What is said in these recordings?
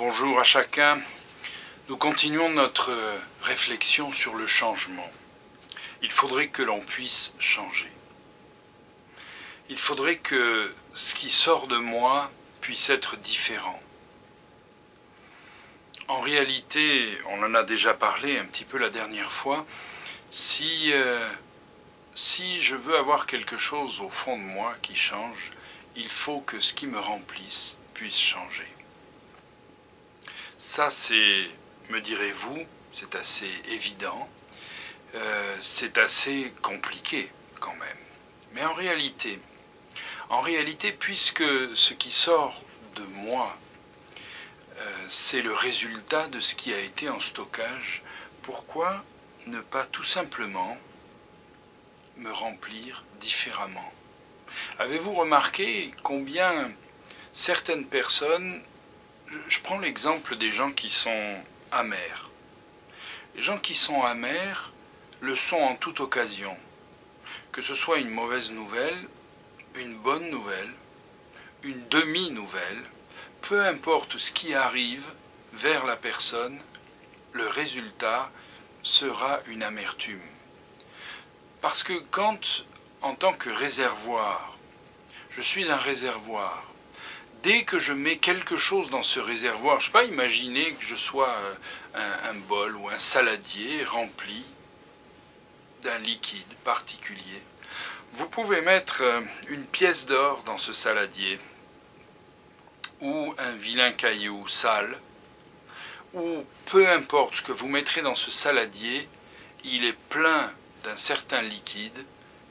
Bonjour à chacun. Nous continuons notre réflexion sur le changement. Il faudrait que l'on puisse changer. Il faudrait que ce qui sort de moi puisse être différent. En réalité, on en a déjà parlé un petit peu la dernière fois, si je veux avoir quelque chose au fond de moi qui change, il faut que ce qui me remplisse puisse changer. Ça, c'est, me direz-vous, c'est assez évident, c'est assez compliqué quand même. Mais en réalité, puisque ce qui sort de moi, c'est le résultat de ce qui a été en stockage, pourquoi ne pas tout simplement me remplir différemment? Avez-vous remarqué combien certaines personnes, je prends l'exemple des gens qui sont amers. Les gens qui sont amers le sont en toute occasion. Que ce soit une mauvaise nouvelle, une bonne nouvelle, une demi-nouvelle, peu importe ce qui arrive vers la personne, le résultat sera une amertume. Parce que quand, en tant que réservoir, je suis un réservoir, dès que je mets quelque chose dans ce réservoir, je ne sais pas, imaginer que je sois un bol ou un saladier rempli d'un liquide particulier. Vous pouvez mettre une pièce d'or dans ce saladier, ou un vilain caillou sale, ou peu importe ce que vous mettrez dans ce saladier, il est plein d'un certain liquide,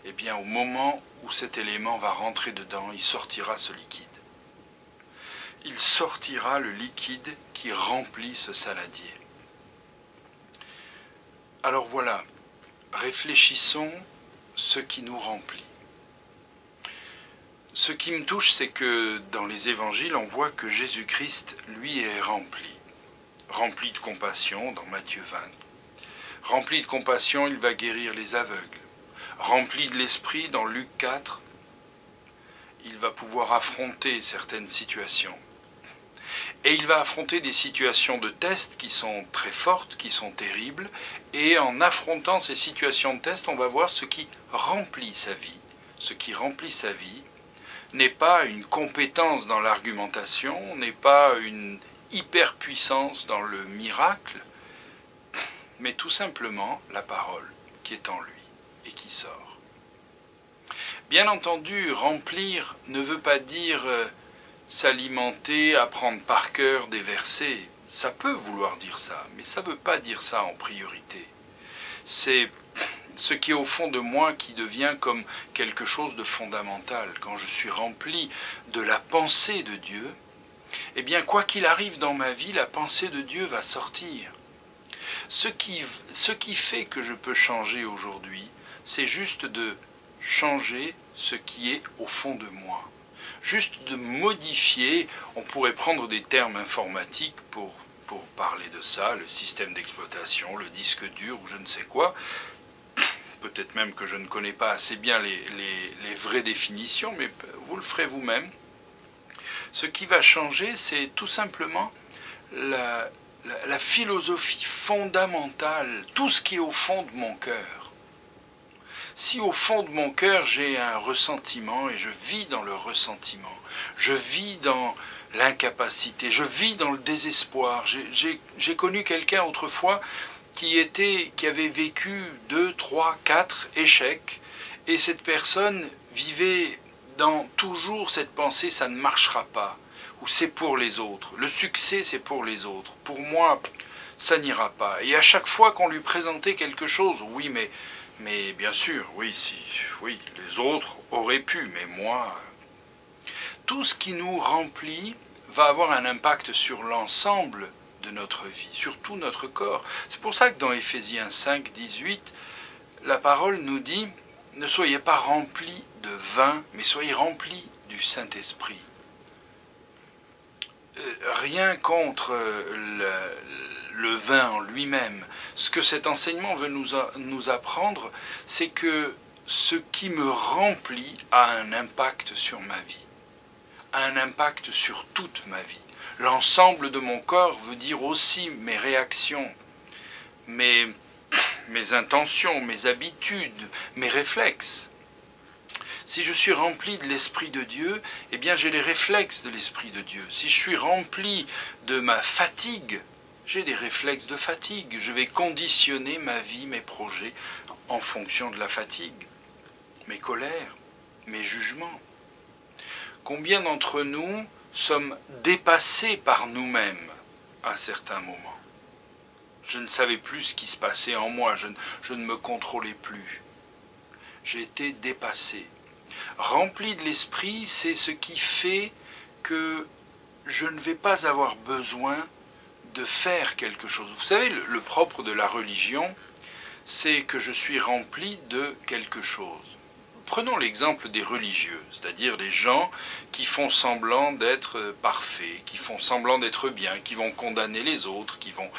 et bien au moment où cet élément va rentrer dedans, il sortira ce liquide. Il sortira le liquide qui remplit ce saladier. Alors voilà, réfléchissons ce qui nous remplit. Ce qui me touche, c'est que dans les évangiles, on voit que Jésus-Christ, lui, est rempli de compassion dans Matthieu 20. Rempli de compassion, il va guérir les aveugles. Rempli de l'esprit dans Luc 4, il va pouvoir affronter certaines situations. Et il va affronter des situations de test qui sont très fortes, qui sont terribles, et en affrontant ces situations de test, on va voir ce qui remplit sa vie. Ce qui remplit sa vie n'est pas une compétence dans l'argumentation, n'est pas une hyperpuissance dans le miracle, mais tout simplement la parole qui est en lui et qui sort. Bien entendu, remplir ne veut pas dire s'alimenter, apprendre par cœur des versets. Ça peut vouloir dire ça, mais ça ne veut pas dire ça en priorité. C'est ce qui est au fond de moi qui devient comme quelque chose de fondamental. Quand je suis rempli de la pensée de Dieu, eh bien quoi qu'il arrive dans ma vie, la pensée de Dieu va sortir. Ce qui fait que je peux changer aujourd'hui, c'est juste de changer ce qui est au fond de moi. Juste de modifier, on pourrait prendre des termes informatiques pour parler de ça, le système d'exploitation, le disque dur ou je ne sais quoi. Peut-être même que je ne connais pas assez bien les vraies définitions, mais vous le ferez vous-même. Ce qui va changer, c'est tout simplement la philosophie fondamentale, tout ce qui est au fond de mon cœur. Si au fond de mon cœur j'ai un ressentiment et je vis dans le ressentiment, je vis dans l'incapacité, je vis dans le désespoir. J'ai connu quelqu'un autrefois qui avait vécu 2, 3, 4 échecs et cette personne vivait dans toujours cette pensée, ça ne marchera pas, ou c'est pour les autres, le succès c'est pour les autres, pour moi ça n'ira pas. Et à chaque fois qu'on lui présentait quelque chose, oui mais bien sûr, oui, les autres auraient pu, mais moi... Tout ce qui nous remplit va avoir un impact sur l'ensemble de notre vie, sur tout notre corps. C'est pour ça que dans Éphésiens 5, 18, la parole nous dit « Ne soyez pas remplis de vin, mais soyez remplis du Saint-Esprit. » Rien contre le vin en lui-même. Ce que cet enseignement veut nous apprendre, c'est que ce qui me remplit a un impact sur ma vie, a un impact sur toute ma vie. L'ensemble de mon corps veut dire aussi mes réactions, mes intentions, mes habitudes, mes réflexes. Si je suis rempli de l'Esprit de Dieu, eh bien j'ai les réflexes de l'Esprit de Dieu. Si je suis rempli de ma fatigue, j'ai des réflexes de fatigue. Je vais conditionner ma vie, mes projets en fonction de la fatigue, mes colères, mes jugements. Combien d'entre nous sommes dépassés par nous-mêmes à certains moments? Je ne savais plus ce qui se passait en moi, je ne me contrôlais plus. J'ai été dépassé. Rempli de l'esprit, c'est ce qui fait que je ne vais pas avoir besoin de faire quelque chose. Vous savez, le propre de la religion, c'est que je suis rempli de quelque chose. Prenons l'exemple des religieux, c'est-à-dire les gens qui font semblant d'être parfaits, qui font semblant d'être bien, qui vont condamner les autres, qui vont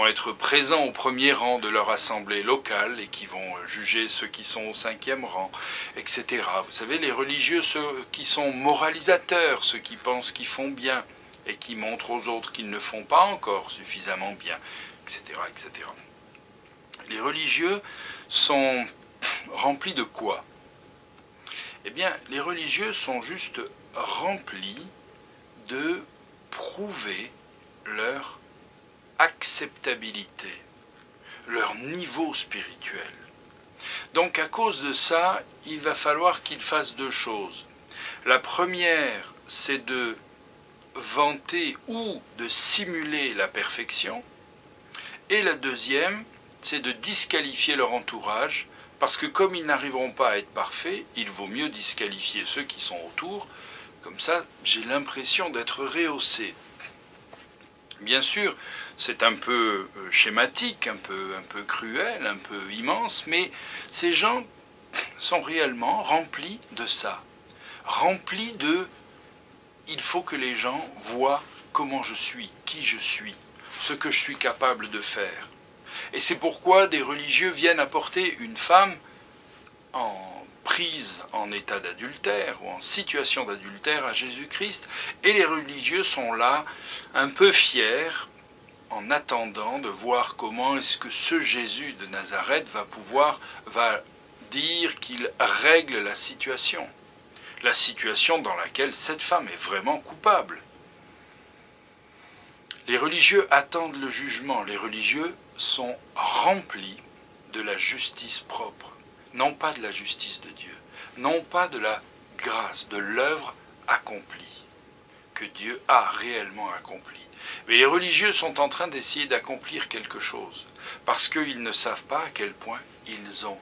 être présents au premier rang de leur assemblée locale et qui vont juger ceux qui sont au 5e rang, etc. Vous savez, les religieux, ceux qui sont moralisateurs, ceux qui pensent qu'ils font bien et qui montrent aux autres qu'ils ne font pas encore suffisamment bien, etc., etc. Les religieux sont remplis de quoi? Eh bien, les religieux sont juste remplis de prouver leur acceptabilité, leur niveau spirituel. Donc, à cause de ça, il va falloir qu'ils fassent deux choses. La première, c'est de vanter ou de simuler la perfection. Et la deuxième, c'est de disqualifier leur entourage, parce que comme ils n'arriveront pas à être parfaits, il vaut mieux disqualifier ceux qui sont autour. Comme ça, j'ai l'impression d'être rehaussé. Bien sûr, c'est un peu schématique, un peu cruel, un peu immense, mais ces gens sont réellement remplis de ça. Remplis de « il faut que les gens voient comment je suis, qui je suis, ce que je suis capable de faire ». Et c'est pourquoi des religieux viennent apporter une femme prise en état d'adultère ou en situation d'adultère à Jésus-Christ. Et les religieux sont là, un peu fiers, en attendant de voir comment est-ce que ce Jésus de Nazareth va dire qu'il règle la situation dans laquelle cette femme est vraiment coupable. Les religieux attendent le jugement, les religieux sont remplis de la justice propre, non pas de la justice de Dieu, non pas de la grâce, de l'œuvre accomplie, que Dieu a réellement accomplie. Mais les religieux sont en train d'essayer d'accomplir quelque chose, parce qu'ils ne savent pas à quel point ils ont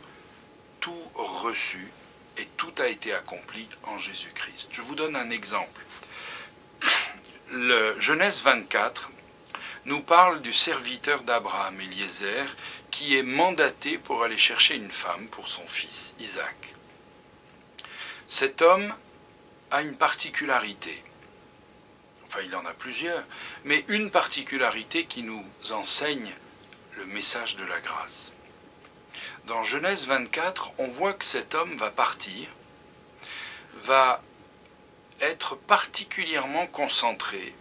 tout reçu et tout a été accompli en Jésus-Christ. Je vous donne un exemple. Le Genèse 24 nous parle du serviteur d'Abraham, Eliezer, qui est mandaté pour aller chercher une femme pour son fils, Isaac. Cet homme a une particularité, enfin il en a plusieurs, mais une particularité qui nous enseigne le message de la grâce. Dans Genèse 24, on voit que cet homme va partir, va être particulièrement concentré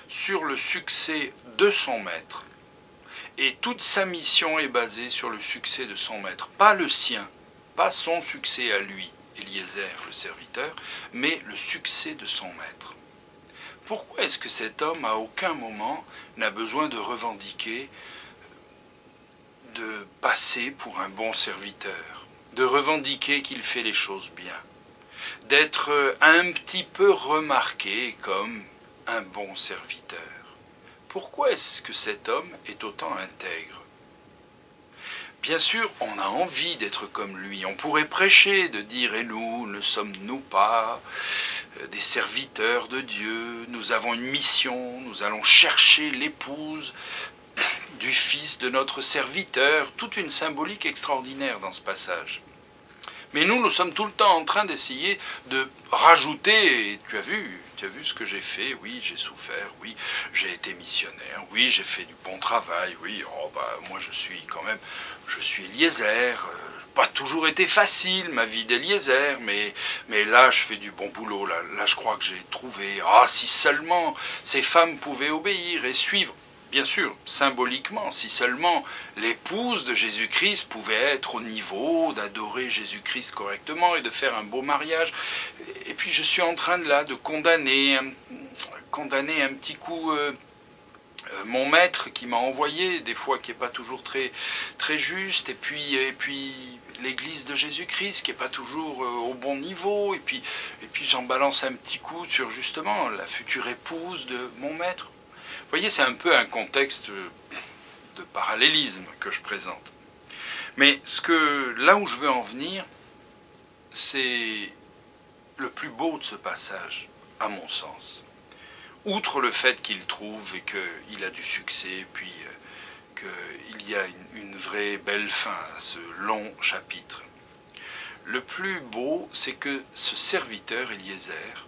sur le succès de son maître. Et toute sa mission est basée sur le succès de son maître. Pas le sien, pas son succès à lui, Eliezer, le serviteur, mais le succès de son maître. Pourquoi est-ce que cet homme, à aucun moment, n'a besoin de revendiquer, de passer pour un bon serviteur, de revendiquer qu'il fait les choses bien, d'être un petit peu remarqué comme un bon serviteur? Pourquoi est-ce que cet homme est autant intègre? Bien sûr, on a envie d'être comme lui. On pourrait prêcher, de dire « Et nous, ne sommes-nous pas des serviteurs de Dieu? Nous avons une mission, nous allons chercher l'épouse du fils de notre serviteur. » Toute une symbolique extraordinaire dans ce passage. Mais nous sommes tout le temps en train d'essayer de rajouter, tu as vu ce que j'ai fait, oui, j'ai souffert, oui, j'ai été missionnaire, oui, j'ai fait du bon travail, oui, moi je suis Eliezer, pas toujours été facile, ma vie d'Eliezer, mais là, je fais du bon boulot. Là, je crois que j'ai trouvé. Ah, si seulement ces femmes pouvaient obéir et suivre. Bien sûr, symboliquement, si seulement l'épouse de Jésus-Christ pouvait être au niveau d'adorer Jésus-Christ correctement et de faire un beau mariage. Et puis je suis en train de condamner un petit coup mon maître qui m'a envoyé, des fois qui n'est pas toujours très, très juste, et puis l'église de Jésus-Christ qui n'est pas toujours au bon niveau, et puis j'en balance un petit coup sur justement la future épouse de mon maître. Vous voyez, c'est un peu un contexte de parallélisme que je présente. Mais là où je veux en venir, c'est le plus beau de ce passage, à mon sens. Outre le fait qu'il trouve et qu'il a du succès, puis qu'il y a une vraie belle fin à ce long chapitre. Le plus beau, c'est que ce serviteur, Eliezer,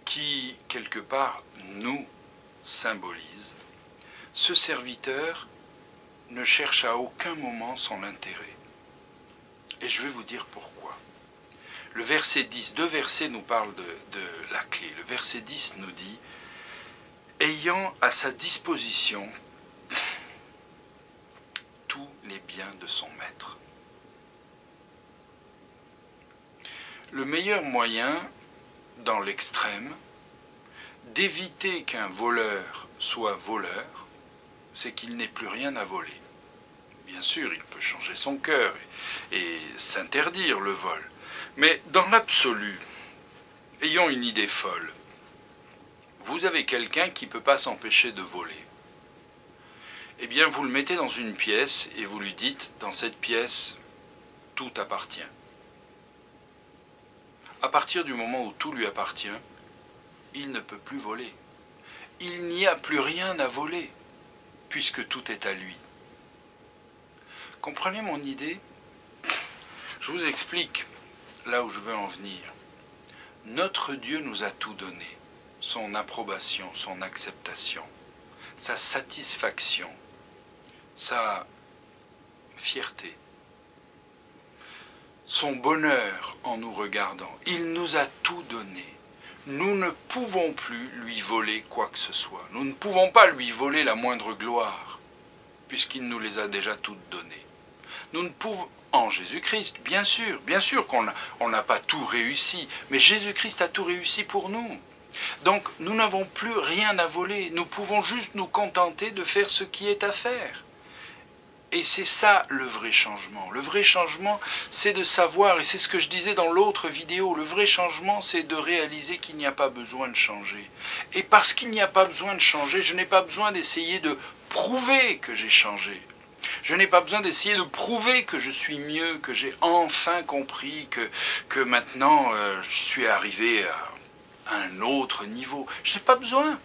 qui, quelque part, nous symbolise, ce serviteur ne cherche à aucun moment son intérêt. Et je vais vous dire pourquoi. Le verset 10, deux versets nous parlent de la clé. Le verset 10 nous dit « Ayant à sa disposition tous les biens de son maître ». Le meilleur moyen, dans l'extrême, d'éviter qu'un voleur soit voleur, c'est qu'il n'ait plus rien à voler. Bien sûr, il peut changer son cœur et s'interdire le vol. Mais dans l'absolu, ayons une idée folle. Vous avez quelqu'un qui ne peut pas s'empêcher de voler. Eh bien, vous le mettez dans une pièce et vous lui dites, dans cette pièce, tout appartient. À partir du moment où tout lui appartient, il ne peut plus voler. Il n'y a plus rien à voler, puisque tout est à lui. Comprenez mon idée? Je vous explique là où je veux en venir. Notre Dieu nous a tout donné, son approbation, son acceptation, sa satisfaction, sa fierté, son bonheur en nous regardant. Il nous a tout donné. Nous ne pouvons plus lui voler quoi que ce soit. Nous ne pouvons pas lui voler la moindre gloire, puisqu'il nous les a déjà toutes données. Nous ne pouvons, en Jésus-Christ, bien sûr qu'on n'a pas tout réussi, mais Jésus-Christ a tout réussi pour nous. Donc nous n'avons plus rien à voler, nous pouvons juste nous contenter de faire ce qui est à faire. Et c'est ça le vrai changement. Le vrai changement, c'est de savoir, et c'est ce que je disais dans l'autre vidéo, le vrai changement, c'est de réaliser qu'il n'y a pas besoin de changer. Et parce qu'il n'y a pas besoin de changer, je n'ai pas besoin d'essayer de prouver que j'ai changé. Je n'ai pas besoin d'essayer de prouver que je suis mieux, que j'ai enfin compris, que maintenant je suis arrivé à un autre niveau. Je n'ai pas besoin.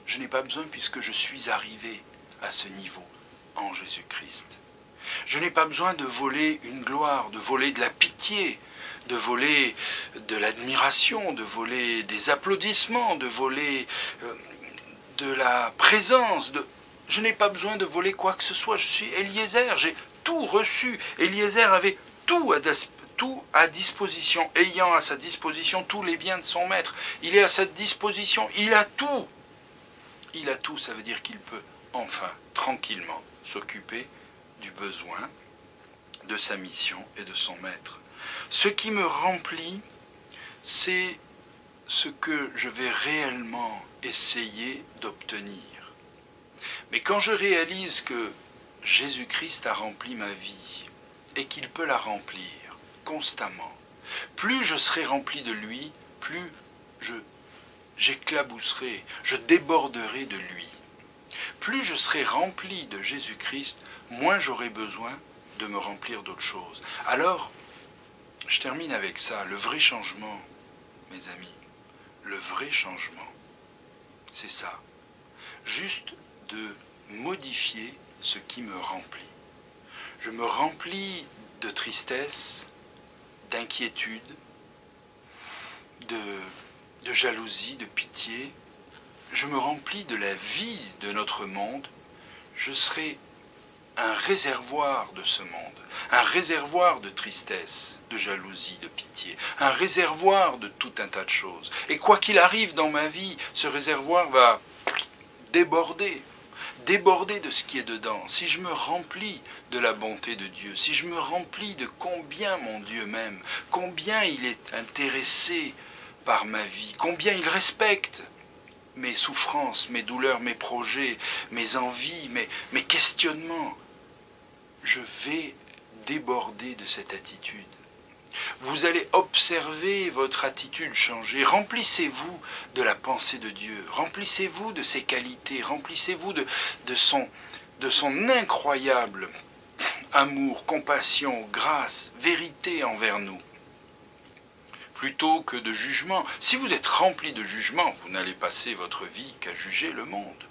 Je n'ai pas besoin puisque je suis arrivé à ce niveau en Jésus-Christ. Je n'ai pas besoin de voler une gloire, de voler de la pitié, de voler de l'admiration, de voler des applaudissements, de voler de la présence. Je n'ai pas besoin de voler quoi que ce soit. Je suis Eliezer, j'ai tout reçu. Eliezer avait tout à disposition, ayant à sa disposition tous les biens de son maître. Il est à sa disposition, il a tout. Il a tout, ça veut dire qu'il peut enfin, tranquillement, s'occuper du besoin, de sa mission et de son maître. Ce qui me remplit, c'est ce que je vais réellement essayer d'obtenir. Mais quand je réalise que Jésus-Christ a rempli ma vie et qu'il peut la remplir constamment, plus je serai rempli de lui, plus j'éclabousserai, je déborderai de lui. Plus je serai rempli de Jésus-Christ, moins j'aurai besoin de me remplir d'autres choses. Alors, je termine avec ça. Le vrai changement, mes amis, le vrai changement, c'est ça. Juste de modifier ce qui me remplit. Je me remplis de tristesse, d'inquiétude, de jalousie, de pitié. Je me remplis de la vie de notre monde. Je serai un réservoir de ce monde, un réservoir de tristesse, de jalousie, de pitié, un réservoir de tout un tas de choses. Et quoi qu'il arrive dans ma vie, ce réservoir va déborder, déborder de ce qui est dedans. Si je me remplis de la bonté de Dieu, si je me remplis de combien mon Dieu m'aime, combien il est intéressé par ma vie, combien il respecte mes souffrances, mes douleurs, mes projets, mes envies, mes questionnements, je vais déborder de cette attitude. Vous allez observer votre attitude changer. Remplissez-vous de la pensée de Dieu. Remplissez-vous de ses qualités. Remplissez-vous de son incroyable amour, compassion, grâce, vérité envers nous. Plutôt que de jugement. Si vous êtes rempli de jugement, vous n'allez passer votre vie qu'à juger le monde.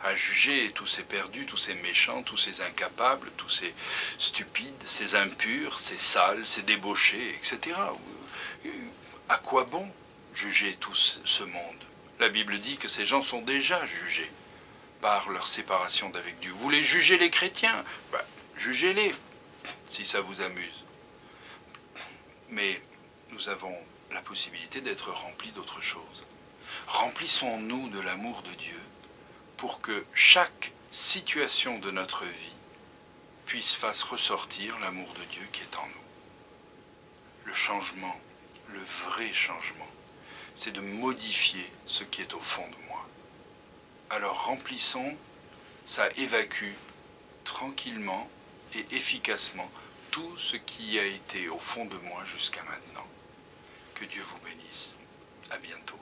À juger tous ces perdus, tous ces méchants, tous ces incapables, tous ces stupides, ces impurs, ces sales, ces débauchés, etc. À quoi bon juger tout ce monde? La Bible dit que ces gens sont déjà jugés par leur séparation d'avec Dieu. Vous voulez juger les chrétiens? Ben, jugez-les, si ça vous amuse. Mais nous avons la possibilité d'être remplis d'autre chose. Remplissons-nous de l'amour de Dieu, pour que chaque situation de notre vie puisse fasse ressortir l'amour de Dieu qui est en nous. Le changement, le vrai changement, c'est de modifier ce qui est au fond de moi. Alors remplissons, ça évacue tranquillement et efficacement tout ce qui a été au fond de moi jusqu'à maintenant. Que Dieu vous bénisse. À bientôt.